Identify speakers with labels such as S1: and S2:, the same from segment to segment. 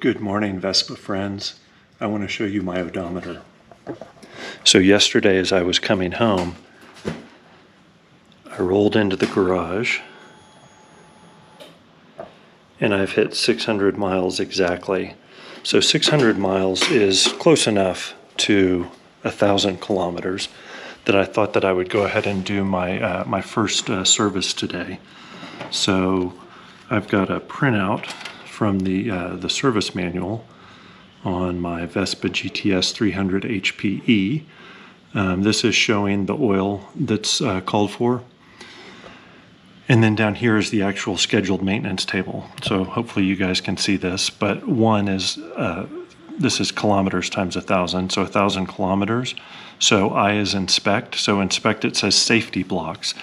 S1: Good morning, Vespa friends. I want to show you my odometer. So yesterday as I was coming home, I rolled into the garage and I've hit 600 miles exactly. So 600 miles is close enough to 1,000 kilometers that I thought that I would go ahead and do my first service today. So I've got a printout from the service manual on my Vespa GTS 300 HPE. This is showing the oil that's called for. And then down here is the actual scheduled maintenance table. So hopefully you guys can see this, but one is, this is kilometers times 1,000, so 1,000 kilometers. So I is inspect, so inspect it says safety blocks.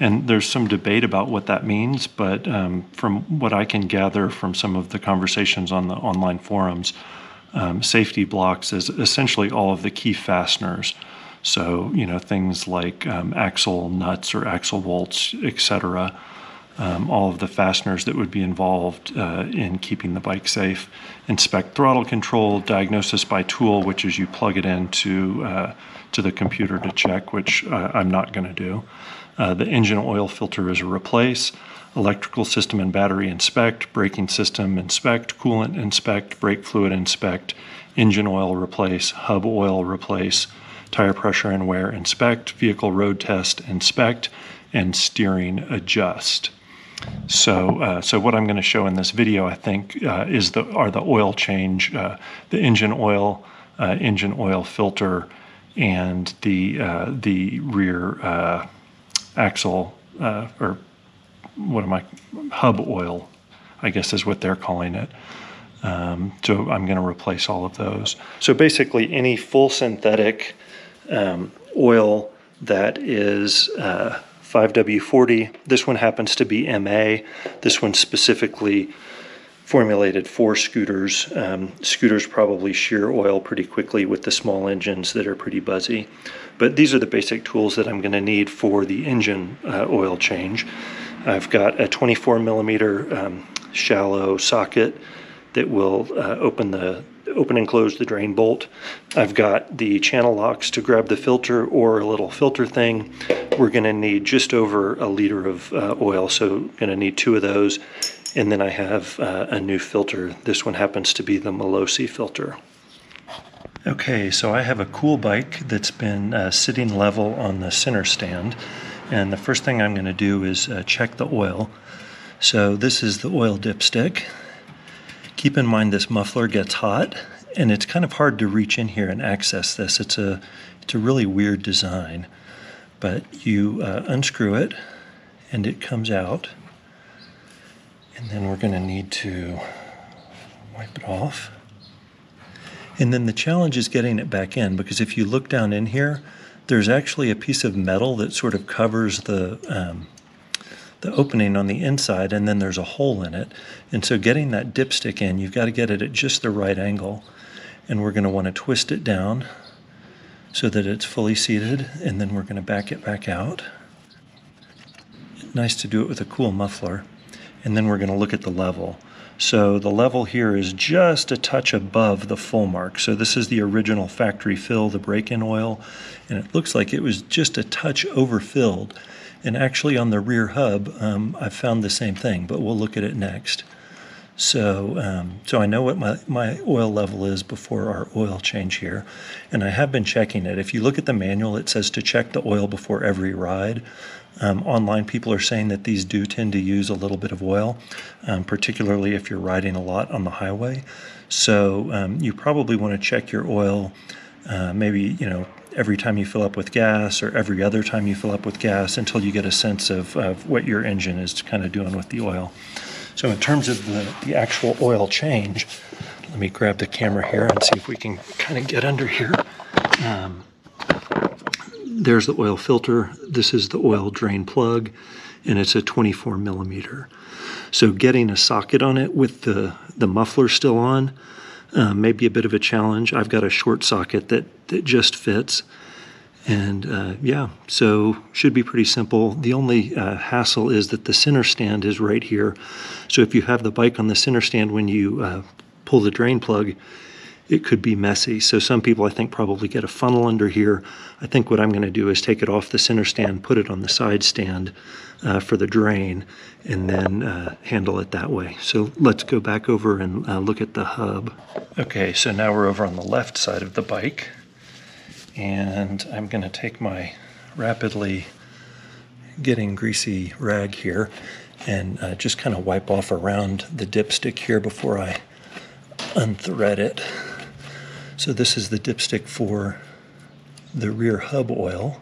S1: And there's some debate about what that means, but from what I can gather from some of the conversations on the online forums, safety blocks is essentially all of the key fasteners. So, you know, things like axle nuts or axle bolts, etc. All of the fasteners that would be involved in keeping the bike safe. Inspect throttle control, diagnosis by tool, which is you plug it into to the computer to check, which I'm not going to do. The engine oil filter is a replace. Electrical system and battery inspect. Braking system inspect. Coolant inspect. Brake fluid inspect. Engine oil replace. Hub oil replace. Tire pressure and wear inspect. Vehicle road test inspect. And steering adjust. So what I'm going to show in this video, I think, are the oil change, the engine oil filter, and the rear axle or hub oil, I guess is what they're calling it. So I'm going to replace all of those. So basically, any full synthetic oil that is 5W40. This one happens to be MA. This one's specifically formulated for scooters. Scooters probably shear oil pretty quickly with the small engines that are pretty buzzy. But these are the basic tools that I'm going to need for the engine oil change. I've got a 24 millimeter shallow socket that will open and close the drain bolt. I've got the channel locks to grab the filter or a little filter thing. We're going to need just over a liter of oil, so going to need 2 of those. And then I have a new filter. This one happens to be the Melosi filter. Okay, so I have a cool bike that's been sitting level on the center stand. And the first thing I'm going to do is check the oil. So this is the oil dipstick. Keep in mind this muffler gets hot, and it's kind of hard to reach in here and access this. It's a really weird design. But you unscrew it, and it comes out. And then we're going to need to wipe it off. And then the challenge is getting it back in, because if you look down in here, there's actually a piece of metal that sort of covers the opening on the inside, and then there's a hole in it. And so getting that dipstick in, you've got to get it at just the right angle. And we're going to want to twist it down so that it's fully seated, and then we're going to back it back out. Nice to do it with a cool muffler. And then we're going to look at the level. So the level here is just a touch above the full mark. So this is the original factory fill, the break-in oil, and it looks like it was just a touch overfilled. And actually on the rear hub, I found the same thing, but we'll look at it next. So I know what my oil level is before our oil change here, and I have been checking it. If you look at the manual, it says to check the oil before every ride. Online, people are saying that these do tend to use a little bit of oil, particularly if you're riding a lot on the highway. So you probably want to check your oil, maybe, every time you fill up with gas or every other time you fill up with gas, until you get a sense of what your engine is kind of doing with the oil. So in terms of the actual oil change, let me grab the camera here and see if we can kind of get under here. There's the oil filter. This is the oil drain plug, and it's a 24 millimeter. So getting a socket on it with the muffler still on may be a bit of a challenge. I've got a short socket that just fits. And yeah, so should be pretty simple. The only hassle is that the center stand is right here. So if you have the bike on the center stand, when you pull the drain plug, it could be messy. So some people, I think, probably get a funnel under here. I think what I'm going to do is take it off the center stand, put it on the side stand for the drain, and then handle it that way. So let's go back over and look at the hub. Okay, so now we're over on the left side of the bike, and I'm going to take my rapidly getting greasy rag here and just kind of wipe off around the dipstick here before I unthread it. So this is the dipstick for the rear hub oil.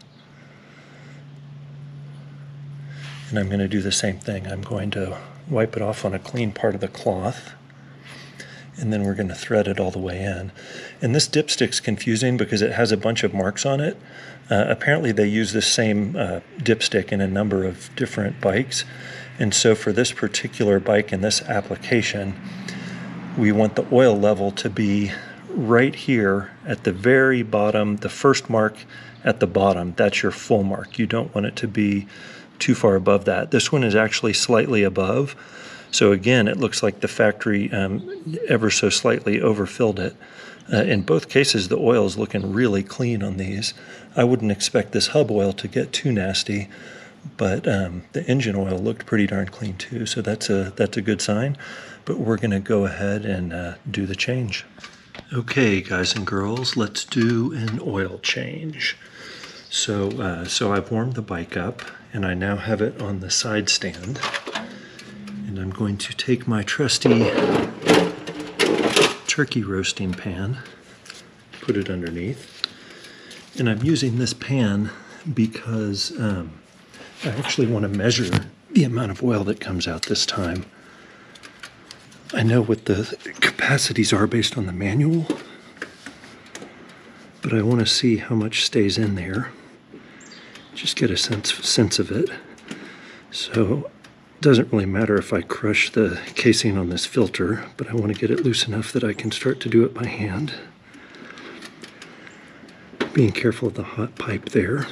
S1: And I'm going to do the same thing. I'm going to wipe it off on a clean part of the cloth, and then we're going to thread it all the way in. And this dipstick's confusing because it has a bunch of marks on it. Apparently they use the same dipstick in a number of different bikes. And so for this particular bike in this application, we want the oil level to be right here at the very bottom, the first mark at the bottom. That's your full mark. You don't want it to be too far above that. This one is actually slightly above. So again, it looks like the factory ever so slightly overfilled it. In both cases, the oil is looking really clean on these. I wouldn't expect this hub oil to get too nasty, but the engine oil looked pretty darn clean too. So that's a good sign. But we're going to go ahead and do the change. Okay, guys and girls, let's do an oil change. So I've warmed the bike up, and I now have it on the side stand. And I'm going to take my trusty turkey roasting pan, put it underneath. And I'm using this pan because I actually want to measure the amount of oil that comes out this time. I know what the capacities are based on the manual, but I want to see how much stays in there. Just get a sense of it. So it doesn't really matter if I crush the casing on this filter, but I want to get it loose enough that I can start to do it by hand. Being careful of the hot pipe there.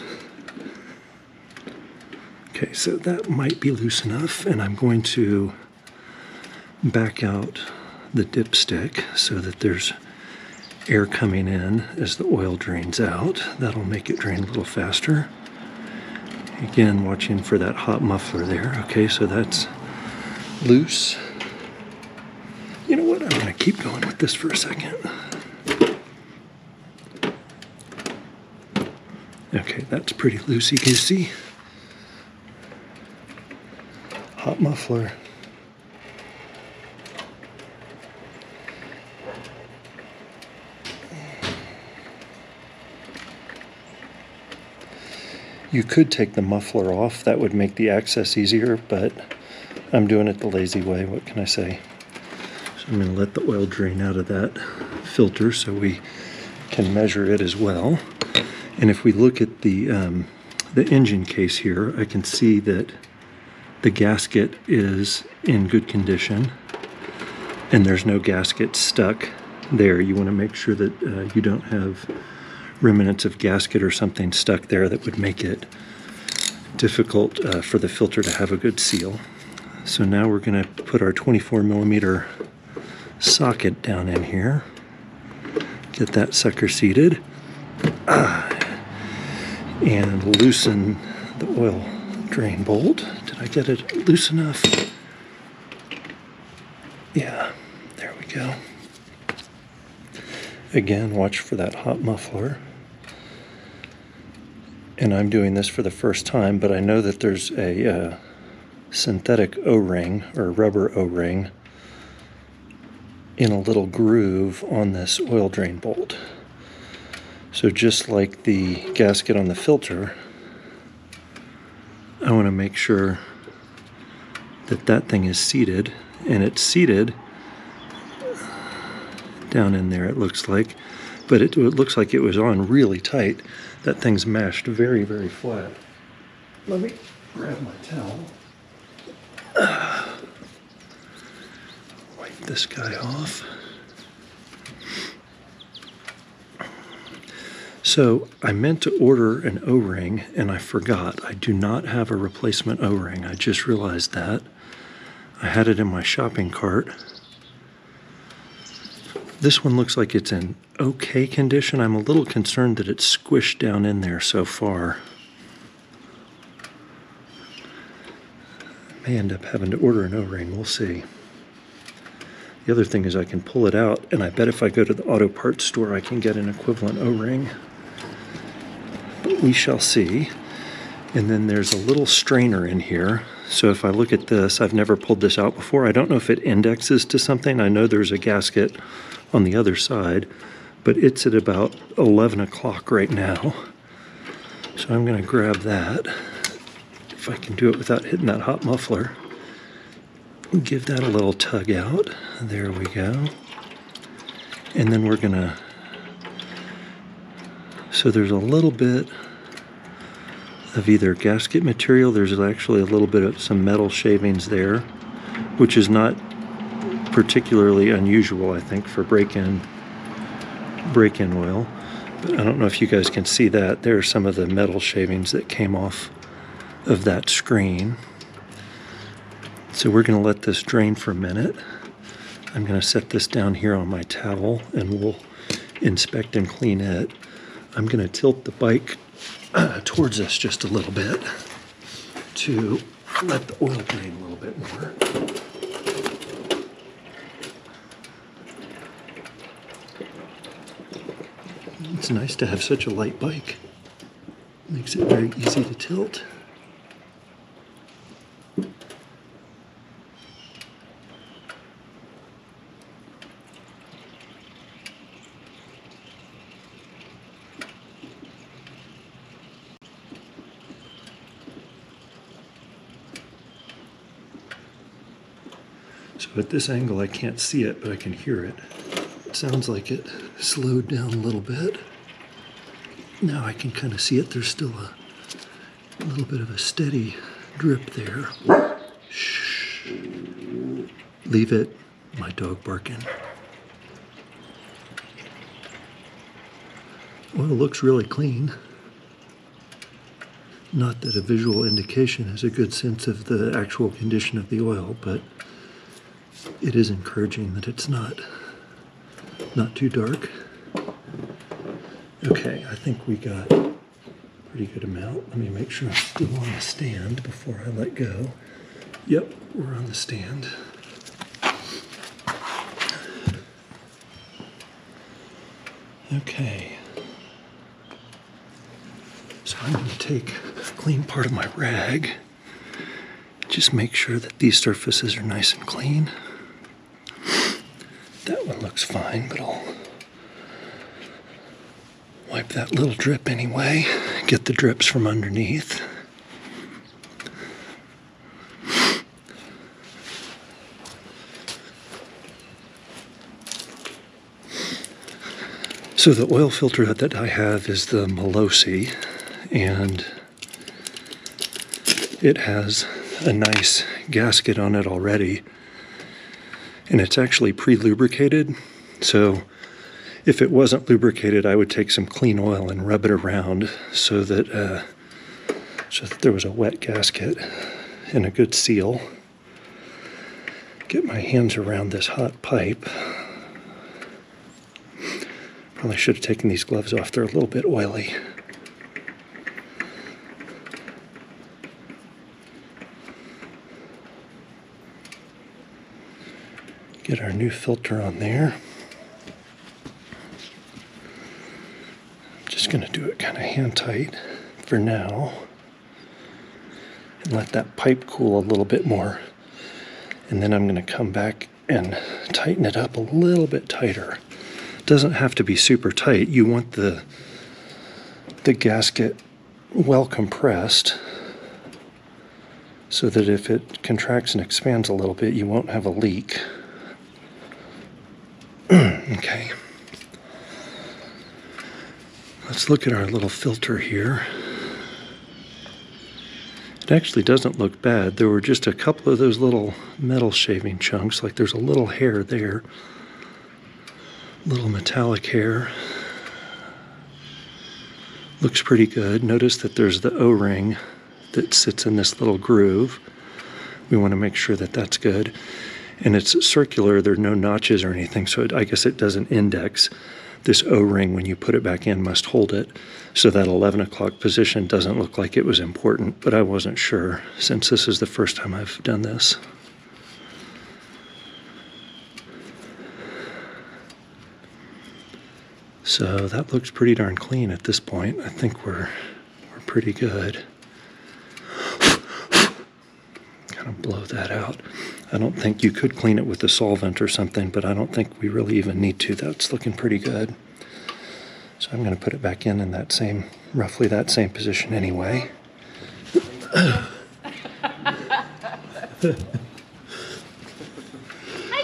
S1: Okay, so that might be loose enough, and I'm going to back out the dipstick so that there's air coming in as the oil drains out. That'll make it drain a little faster. Again, watching for that hot muffler there. Okay, so that's loose. You know what? I'm going to keep going with this for a second. Okay, that's pretty loosey-goosey. Hot muffler. You could take the muffler off. That would make the access easier, but I'm doing it the lazy way. What can I say? So I'm going to let the oil drain out of that filter so we can measure it as well. And if we look at the engine case here, I can see that the gasket is in good condition, and there's no gasket stuck there. You want to make sure that you don't have remnants of gasket or something stuck there that would make it difficult for the filter to have a good seal. So now we're going to put our 24mm socket down in here, get that sucker seated, and loosen the oil drain bolt. Did I get it loose enough? Yeah, there we go. Again, watch for that hot muffler. And I'm doing this for the first time, but I know that there's a synthetic O-ring or rubber O-ring in a little groove on this oil drain bolt. So just like the gasket on the filter, I want to make sure that that thing is seated, and it's seated down in there, it looks like, but it looks like it was on really tight. That thing's mashed very, very flat. Let me grab my towel. Wipe this guy off. So I meant to order an O-ring and I forgot. I do not have a replacement O-ring. I just realized that. I had it in my shopping cart. This one looks like it's in okay condition. I'm a little concerned that it's squished down in there so far. I may end up having to order an O-ring, we'll see. The other thing is I can pull it out, and I bet if I go to the auto parts store I can get an equivalent O-ring. But we shall see. And then there's a little strainer in here. So if I look at this, I've never pulled this out before. I don't know if it indexes to something. I know there's a gasket on the other side, but it's at about 11 o'clock right now. So I'm going to grab that, if I can do it without hitting that hot muffler. Give that a little tug out. There we go. And then we're going to, so there's a little bit of either gasket material. There's actually a little bit of some metal shavings there, which is not particularly unusual, I think, for break-in oil. But I don't know if you guys can see that. There are some of the metal shavings that came off of that screen. So we're going to let this drain for a minute. I'm going to set this down here on my towel and we'll inspect and clean it. I'm going to tilt the bike towards us just a little bit to let the oil drain a little bit more. It's nice to have such a light bike. Makes it very easy to tilt. So at this angle I can't see it, but I can hear it. It sounds like it slowed down a little bit. Now I can kind of see it. There's still a little bit of a steady drip there. Shh. Leave it. My dog barking. Oil looks really clean. Not that a visual indication is a good sense of the actual condition of the oil, but it is encouraging that it's not too dark. Okay, I think we got a pretty good amount. Let me make sure I'm still on the stand before I let go. Yep, we're on the stand. Okay. So I'm going to take a clean part of my rag. Just make sure that these surfaces are nice and clean. That one looks fine, but I'll wipe that little drip anyway. Get the drips from underneath. So the oil filter that I have is the Melosi, and it has a nice gasket on it already. And it's actually pre-lubricated, so if it wasn't lubricated, I would take some clean oil and rub it around so that there was a wet gasket and a good seal. Get my hands around this hot pipe. Probably should have taken these gloves off, they're a little bit oily. Get our new filter on there. I'm just going to do it kind of hand tight for now and let that pipe cool a little bit more. And then I'm going to come back and tighten it up a little bit tighter. It doesn't have to be super tight. You want the gasket well compressed so that if it contracts and expands a little bit, you won't have a leak. Okay, let's look at our little filter here. It actually doesn't look bad. There were just a couple of those little metal shaving chunks, like there's a little hair there, little metallic hair. Looks pretty good. Notice that there's the O-ring that sits in this little groove. We want to make sure that that's good. And it's circular, there are no notches or anything, so I guess it doesn't index. This O-ring, when you put it back in, must hold it. So that 11 o'clock position doesn't look like it was important, but I wasn't sure since this is the first time I've done this. So that looks pretty darn clean at this point. I think we're pretty good. Kind of blow that out. I don't think you could clean it with a solvent or something, but I don't think we really even need to. That's looking pretty good. So I'm going to put it back in that same, roughly that same position anyway.
S2: Hi,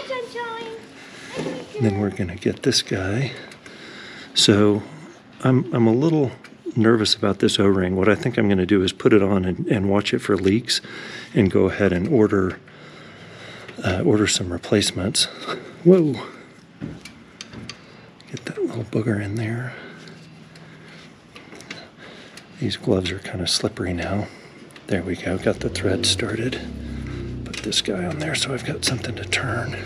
S2: Sunshine.
S1: Then we're going to get this guy. So I'm a little nervous about this O-ring. What I think I'm going to do is put it on and watch it for leaks and go ahead and order some replacements. Whoa! Get that little booger in there. These gloves are kind of slippery now. There we go, got the thread started. Put this guy on there so I've got something to turn.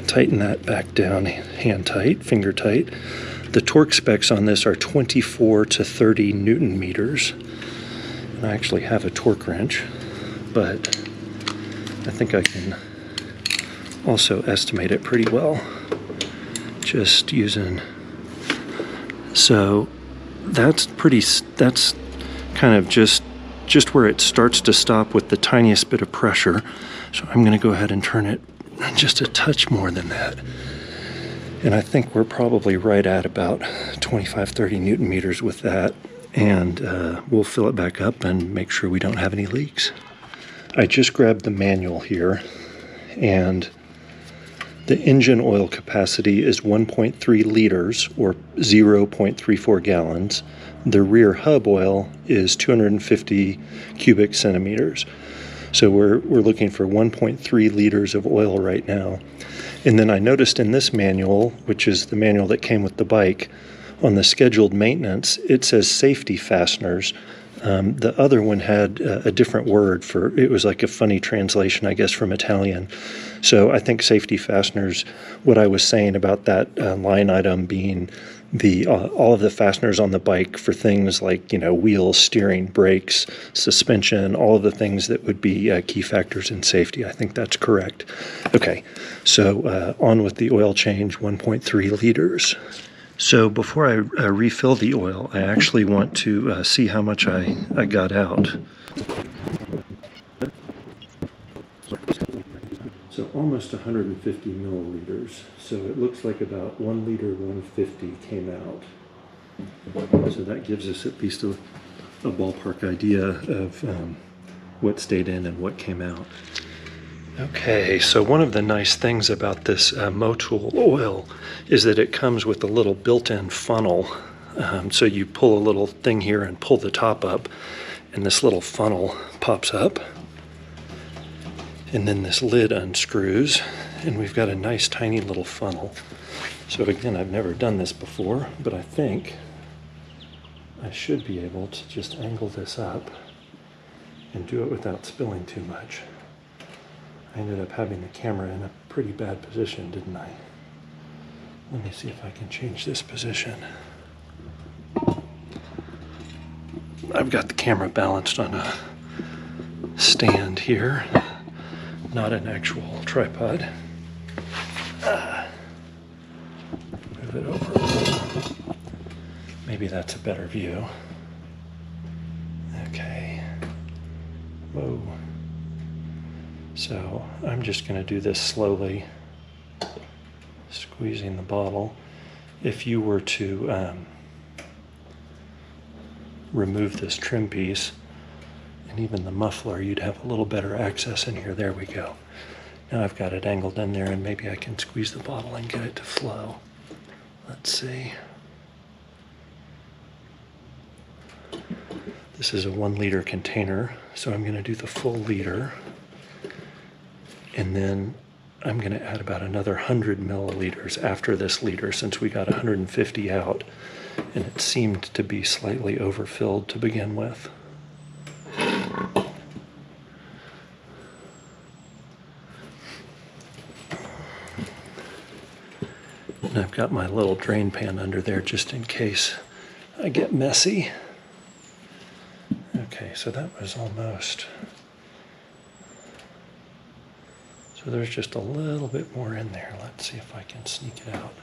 S1: Tighten that back down, hand tight, finger tight. The torque specs on this are 24 to 30 Newton meters. And I actually have a torque wrench, but I think I can also estimate it pretty well just using. So that's kind of just where it starts to stop with the tiniest bit of pressure. So I'm going to go ahead and turn it just a touch more than that. And I think we're probably right at about 25-30 Newton meters with that. And we'll fill it back up and make sure we don't have any leaks. I just grabbed the manual here, and the engine oil capacity is 1.3 liters or 0.34 gallons. The rear hub oil is 250 cubic centimeters. So we're looking for 1.3 liters of oil right now. And then I noticed in this manual, which is the manual that came with the bike, on the scheduled maintenance, it says safety fasteners. The other one had a different word for it. Was like a funny translation, I guess, from Italian. So I think safety fasteners, what I was saying about that line item being all of the fasteners on the bike for things like, wheels, steering, brakes, suspension, all of the things that would be key factors in safety. I think that's correct. Okay, so on with the oil change, 1.3 liters. So before I refill the oil, I actually want to see how much I got out. So almost 150 milliliters. So it looks like about 1 liter 150 came out. So that gives us at least a ballpark idea of what stayed in and what came out. Okay, so one of the nice things about this Motul oil is that it comes with a little built-in funnel. So you pull a little thing here and pull the top up, and this little funnel pops up. And then this lid unscrews, and we've got a nice tiny little funnel. So again, I've never done this before, but I think I should be able to just angle this up and do it without spilling too much. I ended up having the camera in a pretty bad position, didn't I? Let me see if I can change this position. I've got the camera balanced on a stand here, not an actual tripod. Move it over. Maybe that's a better view. Okay. Whoa. So I'm just going to do this slowly, squeezing the bottle. If you were to remove this trim piece and even the muffler, you'd have a little better access in here. There we go. Now I've got it angled in there, and maybe I can squeeze the bottle and get it to flow. Let's see. This is a 1 liter container, so I'm going to do the full liter. And then I'm going to add about another 100 milliliters after this liter, since we got 150 out, and it seemed to be slightly overfilled to begin with. And I've got my little drain pan under there just in case I get messy. Okay, so that was almost. So there's just a little bit more in there. Let's see if I can sneak it out.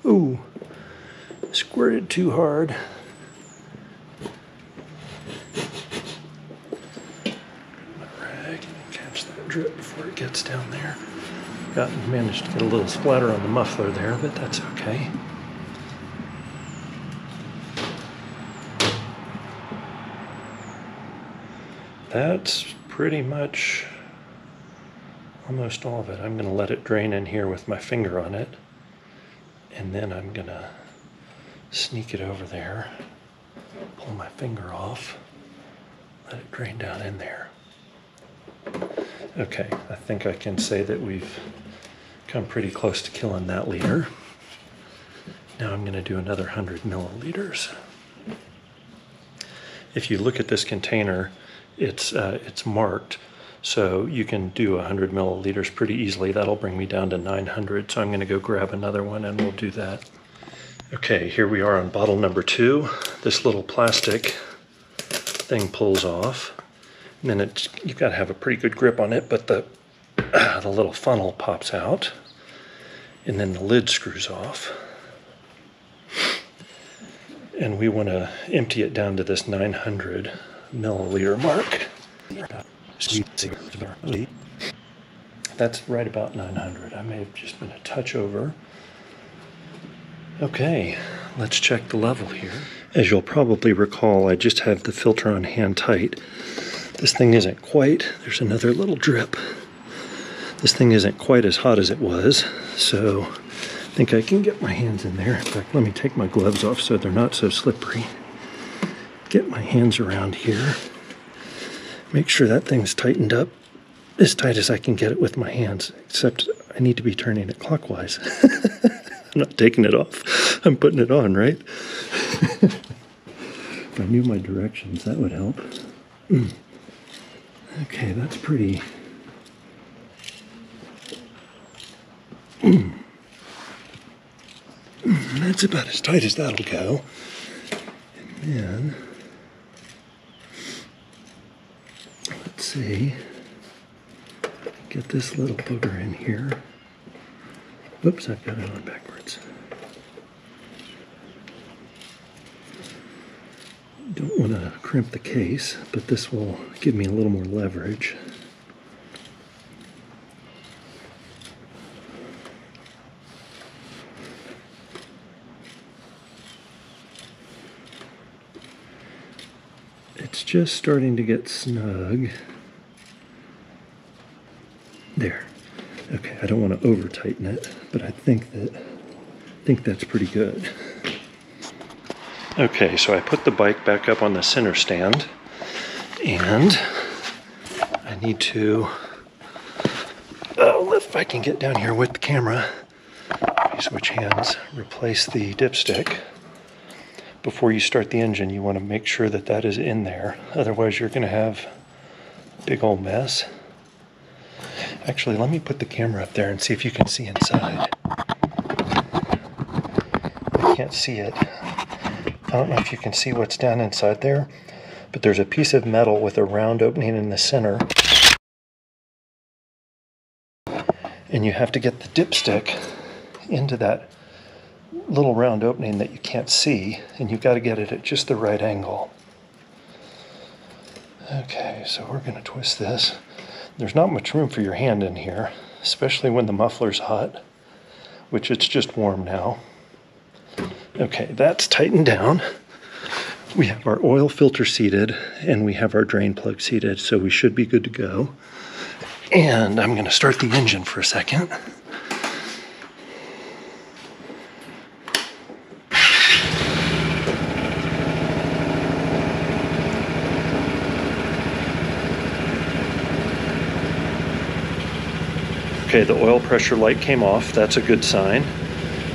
S1: Ooh, squirted too hard. My rag and catch that drip before it gets down there. Managed to get a little splatter on the muffler there, but that's okay. That's pretty much almost all of it. I'm going to let it drain in here with my finger on it, and then I'm going to sneak it over there, pull my finger off, let it drain down in there. Okay, I think I can say that we've come pretty close to killing that liter. Now I'm going to do another 100 milliliters. If you look at this container, it's marked, so you can do 100 milliliters pretty easily. That'll bring me down to 900, so I'm going to go grab another one and we'll do that. Okay, here we are on bottle number 2. This little plastic thing pulls off, and then you've got to have a pretty good grip on it, but the little funnel pops out, and then the lid screws off. And we want to empty it down to this 900 milliliter mark. That's right about 900. I may have just been a touch over. Okay, let's check the level here. As you'll probably recall, I just have the filter on hand tight. This thing isn't quite, there's another little drip. This thing isn't quite as hot as it was, so I think I can get my hands in there. In fact, let me take my gloves off so they're not so slippery. Get my hands around here. Make sure that thing's tightened up as tight as I can get it with my hands, except I need to be turning it clockwise. I'm not taking it off. I'm putting it on, right? If I knew my directions, that would help. Okay, that's pretty. That's about as tight as that'll go. And then, let's see, get this little booger in here. Whoops, I've got it on backwards. Don't want to crimp the case, but this will give me a little more leverage. It's just starting to get snug. There. Okay, I don't want to over tighten it, but I think that's pretty good. Okay, so I put the bike back up on the center stand, and I need to, if I can get down here with the camera, switch hands, replace the dipstick. Before you start the engine, you want to make sure that that is in there. Otherwise, you're going to have a big old mess. Actually, let me put the camera up there and see if you can see inside. I can't see it. I don't know if you can see what's down inside there, but there's a piece of metal with a round opening in the center. And you have to get the dipstick into that little round opening that you can't see, and you've got to get it at just the right angle. Okay, so we're going to twist this. There's not much room for your hand in here, especially when the muffler's hot, which it's just warm now. Okay, that's tightened down. We have our oil filter seated, and we have our drain plug seated, so we should be good to go. And I'm going to start the engine for a second. Okay, the oil pressure light came off. That's a good sign.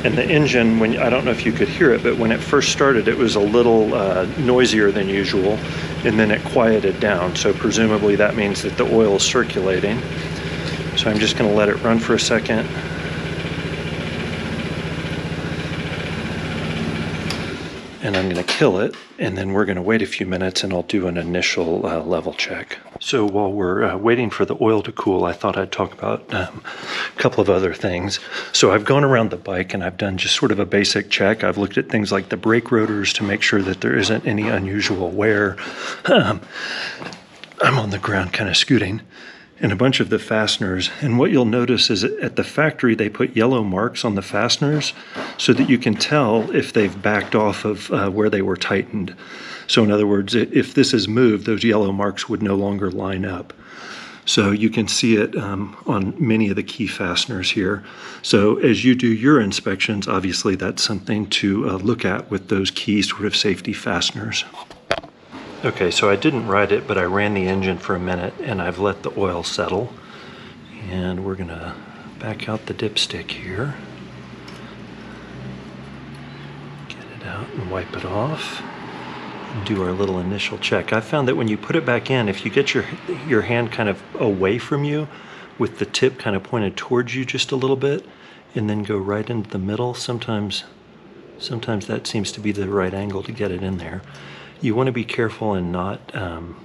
S1: And the engine, I don't know if you could hear it, but when it first started, it was a little noisier than usual. and then it quieted down. So presumably that means that the oil is circulating. So I'm just going to let it run for a second. And I'm going to kill it, and then we're going to wait a few minutes and I'll do an initial level check. So while we're waiting for the oil to cool, I thought I'd talk about a couple of other things. So I've gone around the bike and I've done just sort of a basic check. I've looked at things like the brake rotors to make sure that there isn't any unusual wear. I'm on the ground kind of scooting. And a bunch of the fasteners. And what you'll notice is at the factory, they put yellow marks on the fasteners so that you can tell if they've backed off of where they were tightened. So in other words, if this is moved, those yellow marks would no longer line up. So you can see it on many of the key fasteners here. So as you do your inspections, obviously that's something to look at with those key sort of safety fasteners. Okay, so I didn't ride it, but I ran the engine for a minute and I've let the oil settle. And we're gonna back out the dipstick here. Get it out and wipe it off. And do our little initial check. I found that when you put it back in, if you get your hand kind of away from you with the tip kind of pointed towards you just a little bit and then go right into the middle, sometimes that seems to be the right angle to get it in there. You want to be careful and not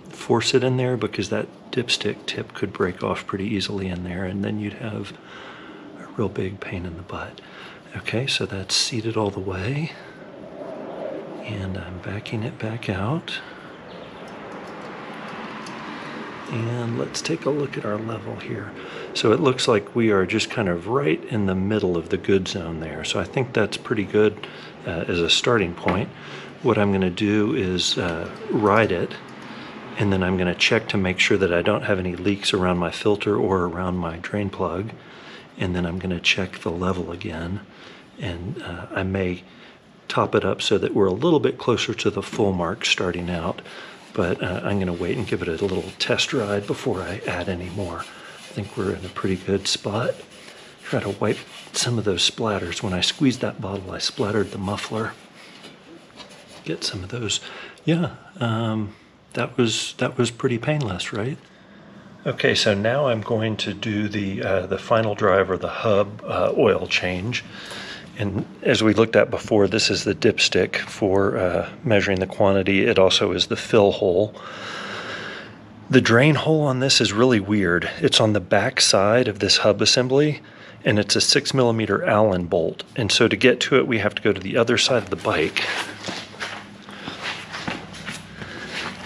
S1: force it in there because that dipstick tip could break off pretty easily in there and then you'd have a real big pain in the butt. Okay, so that's seated all the way. And I'm backing it back out. And let's take a look at our level here. So it looks like we are just kind of right in the middle of the good zone there. So I think that's pretty good as a starting point. What I'm going to do is ride it, and then I'm going to check to make sure that I don't have any leaks around my filter or around my drain plug. And then I'm going to check the level again, and I may top it up so that we're a little bit closer to the full mark starting out. But I'm going to wait and give it a little test ride before I add any more. I think we're in a pretty good spot. Try to wipe some of those splatters. When I squeezed that bottle, I splattered the muffler. Get some of those. Yeah, that was pretty painless, right? Okay, so now I'm going to do the final drive or the hub oil change. And as we looked at before, this is the dipstick for measuring the quantity. It also is the fill hole. The drain hole on this is really weird. It's on the back side of this hub assembly, and it's a 6mm Allen bolt. And so to get to it, we have to go to the other side of the bike.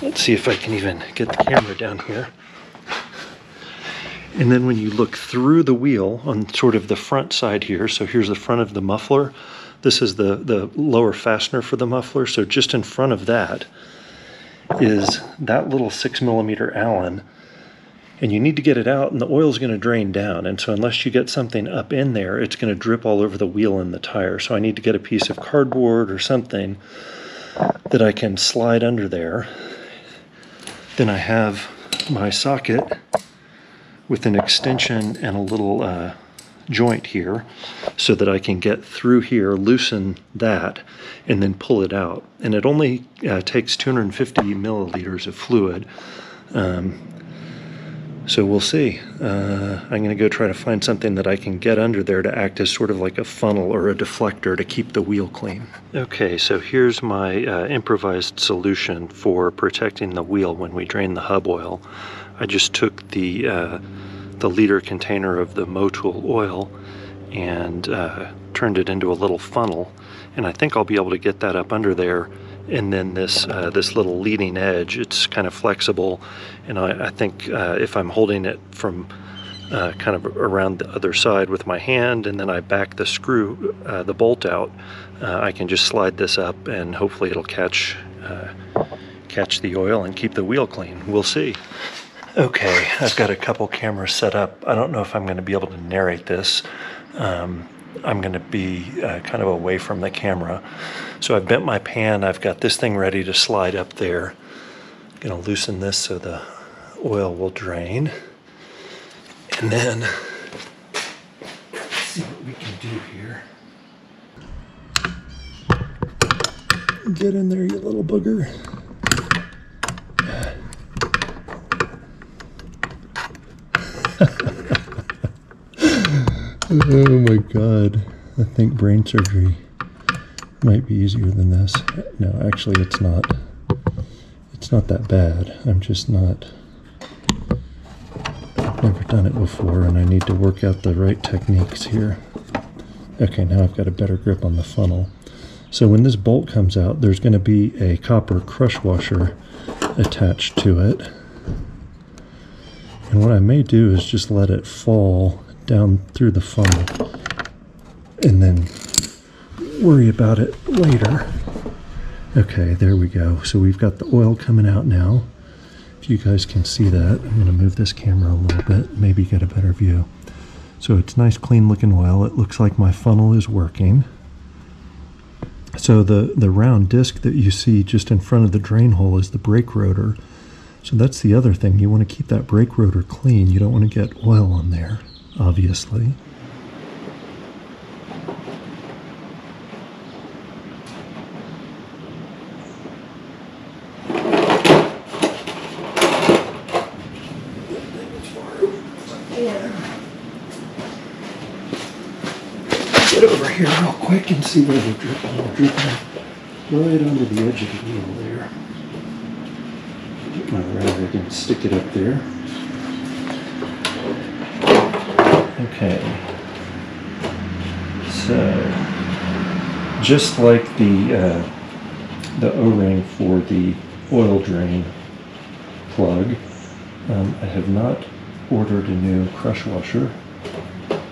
S1: Let's see if I can even get the camera down here. And then when you look through the wheel on sort of the front side here, so here's the front of the muffler. This is the lower fastener for the muffler. So just in front of that is that little 6mm Allen. And you need to get it out and the oil is going to drain down. And so unless you get something up in there, it's going to drip all over the wheel and the tire. So I need to get a piece of cardboard or something that I can slide under there. Then I have my socket with an extension and a little joint here so that I can get through here, loosen that, and then pull it out. And it only takes 250 milliliters of fluid. So we'll see. I'm going to go try to find something that I can get under there to act as sort of like a funnel or a deflector to keep the wheel clean. Okay, so here's my improvised solution for protecting the wheel when we drain the hub oil. I just took the liter container of the Motul oil and turned it into a little funnel, and I think I'll be able to get that up under there. And then this little leading edge, it's kind of flexible, and I think if I'm holding it from kind of around the other side with my hand, and then I back the screw, the bolt out, I can just slide this up, and hopefully it'll catch the oil and keep the wheel clean. We'll see. Okay, I've got a couple cameras set up. I don't know if I'm going to be able to narrate this. I'm going to be kind of away from the camera. So I've bent my pan. I've got this thing ready to slide up there. I'm going to loosen this so the oil will drain. And then let's see what we can do here. Get in there, you little booger. Oh my God. I think brain surgery might be easier than this. No, actually it's not. It's not that bad. I'm just not. I've never done it before and I need to work out the right techniques here. Okay, now I've got a better grip on the funnel. So when this bolt comes out, there's going to be a copper crush washer attached to it. And what I may do is just let it fall down through the funnel and then worry about it later. Okay, there we go. So we've got the oil coming out now. If you guys can see that, I'm going to move this camera a little bit, maybe get a better view. So it's nice, clean looking oil. It looks like my funnel is working. So the round disc that you see just in front of the drain hole is the brake rotor. So that's the other thing. You want to keep that brake rotor clean. You don't want to get oil on there, obviously. Get over here real quick and see where they're dripping. They're dripping right onto the edge of the wheel there. Get my rag and stick it up there. Okay. So, just like the O-ring for the oil drain plug, I have not ordered a new crush washer.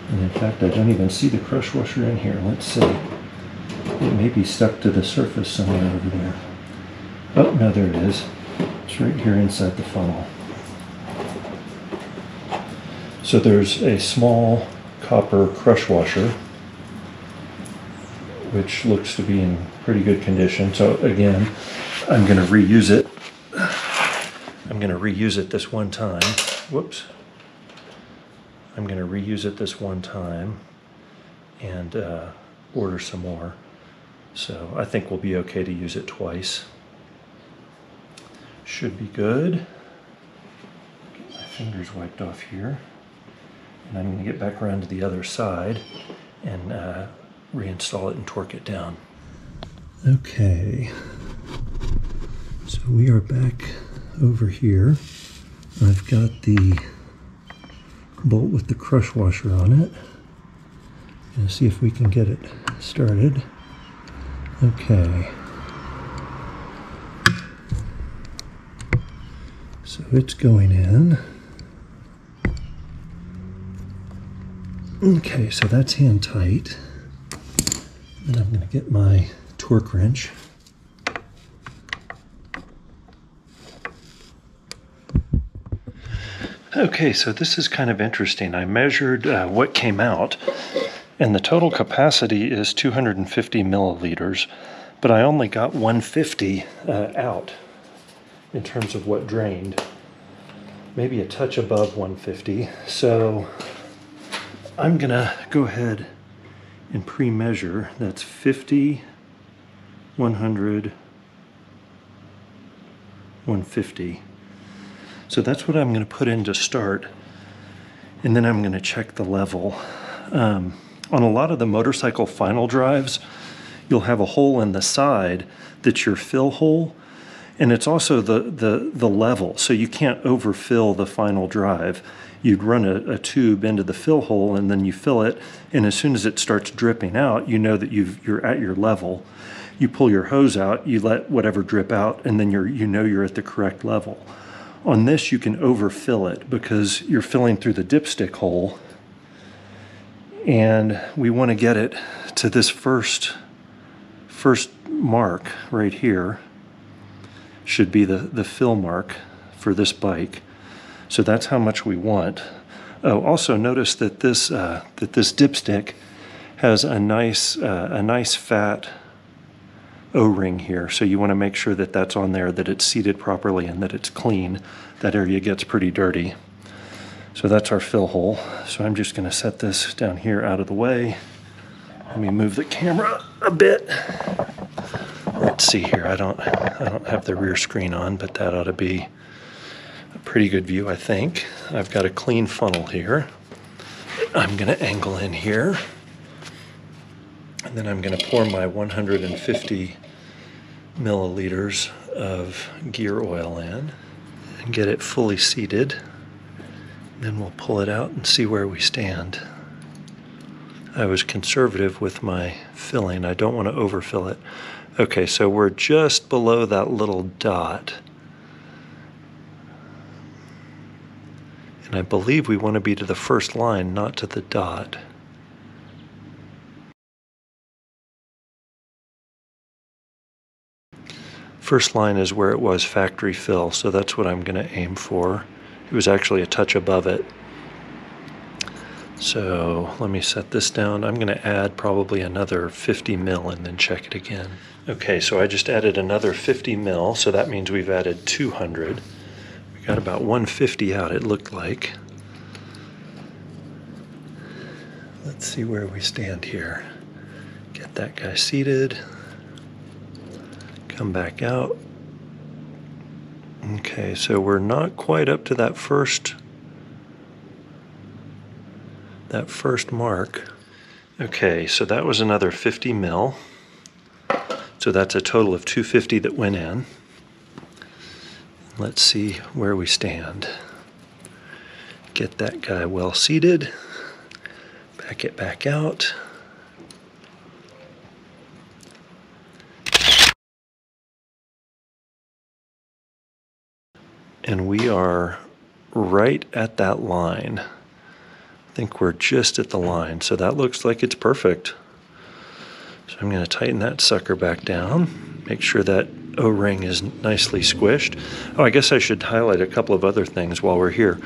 S1: And in fact, I don't even see the crush washer in here. Let's see. It may be stuck to the surface somewhere over there. Oh, no, there it is. It's right here inside the funnel. So there's a small copper crush washer, which looks to be in pretty good condition. So again, I'm going to reuse it. I'm going to reuse it this one time. Whoops. I'm going to reuse it this one time and order some more. So I think we'll be okay to use it twice. Should be good. Get my fingers wiped off here. And I'm going to get back around to the other side and reinstall it and torque it down. Okay. So we are back over here. I've got the bolt with the crush washer on it. And see if we can get it started. Okay. So it's going in. Okay, so that's hand tight. Then I'm going to get my torque wrench. Okay, so this is kind of interesting. I measured what came out, and the total capacity is 250 milliliters, but I only got 150 out in terms of what drained. Maybe a touch above 150. So I'm gonna go ahead and pre-measure. That's 50, 100, 150. So that's what I'm going to put in to start, and then I'm going to check the level. On a lot of the motorcycle final drives, you'll have a hole in the side that's your fill hole, and it's also the level, so you can't overfill the final drive. You'd run a tube into the fill hole, and then you fill it, and as soon as it starts dripping out, you know that you're at your level. You pull your hose out, you let whatever drip out, and then you know you're at the correct level. On this, you can overfill it because you're filling through the dipstick hole, and we want to get it to this first mark right here. Should be the fill mark for this bike. So that's how much we want. Oh, also notice that this dipstick has a nice fat O-ring here, so you want to make sure that that's on there, that it's seated properly, and that it's clean. That area gets pretty dirty. So that's our fill hole. So I'm just going to set this down here out of the way. Let me move the camera a bit. Let's see here. I don't have the rear screen on, but that ought to be a pretty good view, I think. I've got a clean funnel here. I'm going to angle in here, and then I'm going to pour my 150 milliliters of gear oil in and get it fully seated. Then we'll pull it out and see where we stand. I was conservative with my filling. I don't want to overfill it. Okay, so we're just below that little dot. And I believe we want to be to the first line, not to the dot. First line is where it was factory fill, so that's what I'm going to aim for. It was actually a touch above it. So let me set this down. I'm going to add probably another 50 mil and then check it again. Okay, so I just added another 50 mil, so that means we've added 200. We got about 150 out, it looked like. Let's see where we stand here. Get that guy seated. Come back out. Okay, so we're not quite up to that first mark. Okay, so that was another 50 mil. So that's a total of 250 that went in. Let's see where we stand. Get that guy well seated. Back it back out. And we are right at that line. I think we're just at the line, so that looks like it's perfect. So I'm going to tighten that sucker back down, make sure that O-ring is nicely squished. Oh, I guess I should highlight a couple of other things while we're here.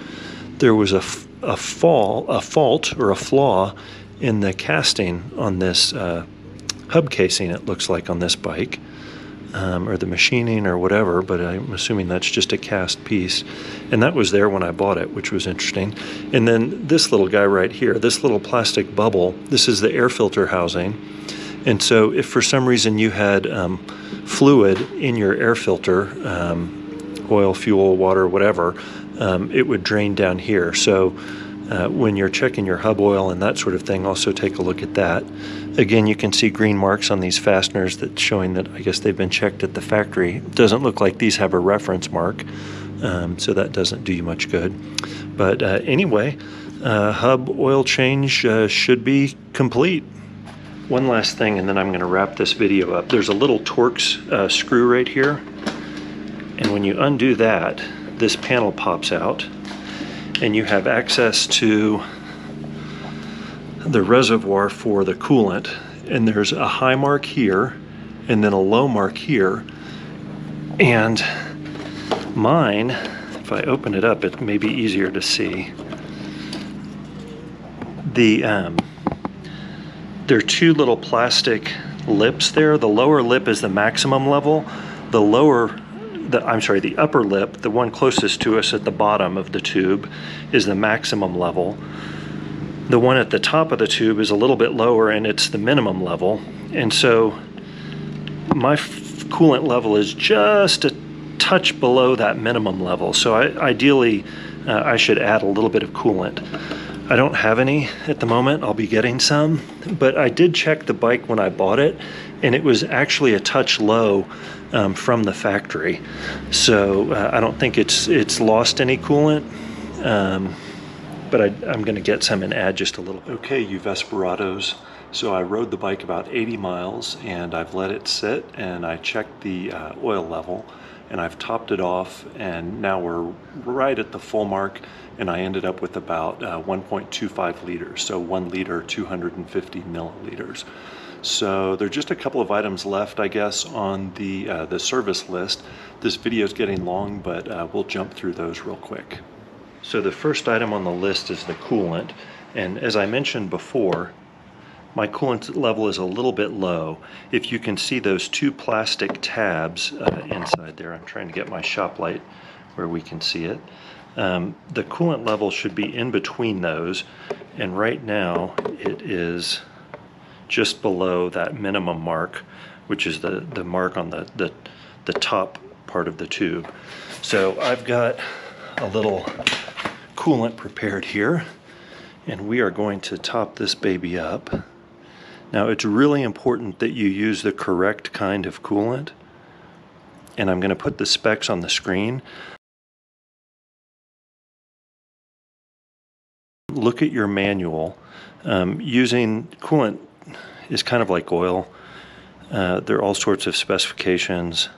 S1: There was a fault or a flaw in the casting on this hub casing, it looks like, on this bike. Or the machining or whatever, but I'm assuming that's just a cast piece. And that was there when I bought it, which was interesting. And then this little guy right here, this little plastic bubble, this is the air filter housing. And so if for some reason you had fluid in your air filter, oil, fuel, water, whatever, it would drain down here. So when you're checking your hub oil and that sort of thing, also take a look at that. Again, you can see green marks on these fasteners that's showing that I guess they've been checked at the factory. It doesn't look like these have a reference mark, so that doesn't do you much good. But anyway, hub oil change should be complete. One last thing, and then I'm going to wrap this video up. There's a little torx screw right here, and when you undo that, this panel pops out, and you have access to the reservoir for the coolant, and there's a high mark here and then a low mark here. And mine, if I open it up, it may be easier to see. There are two little plastic lips there. The lower lip is the maximum level. The upper lip, the one closest to us at the bottom of the tube, is the maximum level. The one at the top of the tube is a little bit lower, and it's the minimum level. And so my coolant level is just a touch below that minimum level. So ideally, I should add a little bit of coolant. I don't have any at the moment. I'll be getting some, but I did check the bike when I bought it, and it was actually a touch low from the factory. So I don't think it's lost any coolant. But I'm going to get some and add just a little. Okay, you Vesperados. So I rode the bike about 80 miles, and I've let it sit, and I checked the oil level, and I've topped it off, and now we're right at the full mark, and I ended up with about 1.25 liters, so 1 liter, 250 milliliters. So there are just a couple of items left, I guess, on the service list. This video is getting long, but we'll jump through those real quick. So the first item on the list is the coolant, and as I mentioned before, my coolant level is a little bit low. If you can see those two plastic tabs inside there, I'm trying to get my shop light where we can see it. The coolant level should be in between those, and right now it is just below that minimum mark, which is the mark on the top part of the tube. So I've got a little coolant prepared here, And we are going to top this baby up. Now it's really important that you use the correct kind of coolant. And I'm going to put the specs on the screen. Look at your manual. Using coolant is kind of like oil. There are all sorts of specifications.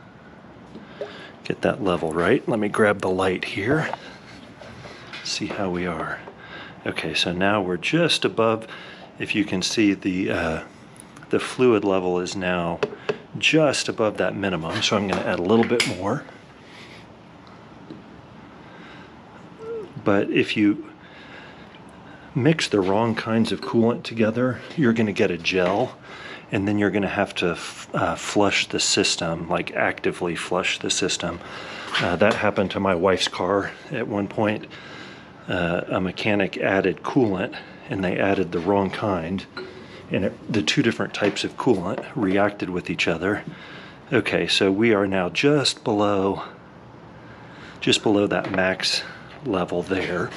S1: Get that level right. Let me grab the light here. See how we are. Okay, so now we're just above. If you can see, the fluid level is now just above that minimum. So I'm going to add a little bit more. But if you mix the wrong kinds of coolant together, you're going to get a gel, and then you're going to have to flush the system, like actively flush the system. That happened to my wife's car at one point. A mechanic added coolant, and they added the wrong kind, and the two different types of coolant reacted with each other. Okay, so we are now just below that max level there.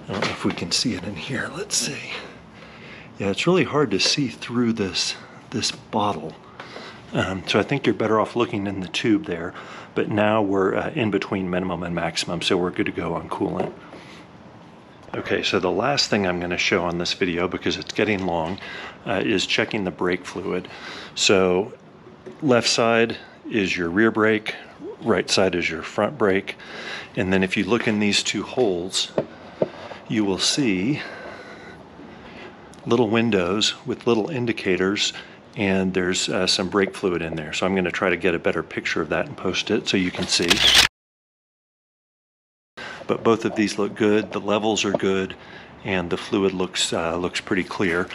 S1: I don't know if we can see it in here. Let's see. Yeah, it's really hard to see through this bottle. So I think you're better off looking in the tube there. But now we're in between minimum and maximum, so we're good to go on coolant. Okay, so the last thing I'm going to show on this video, because it's getting long, is checking the brake fluid. So left side is your rear brake, right side is your front brake. And then if you look in these two holes, you will see little windows with little indicators, and there's some brake fluid in there. So I'm going to try to get a better picture of that and post it so you can see. But both of these look good, the levels are good, and the fluid looks pretty clear.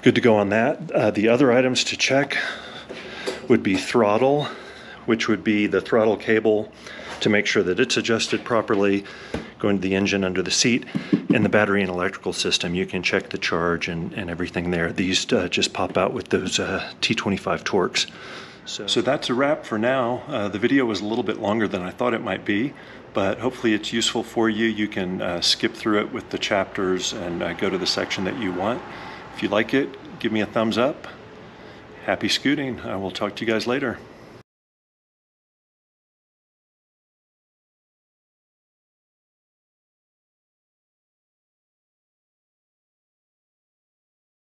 S1: Good to go on that. The other items to check would be throttle, which would be the throttle cable to make sure that it's adjusted properly, going to the engine under the seat, and the battery and electrical system. You can check the charge and everything there. These just pop out with those T25 Torx. So that's a wrap for now. The video was a little bit longer than I thought it might be, but hopefully it's useful for you. You can skip through it with the chapters and go to the section that you want. If you like it, give me a thumbs up. Happy scooting. I will talk to you guys later.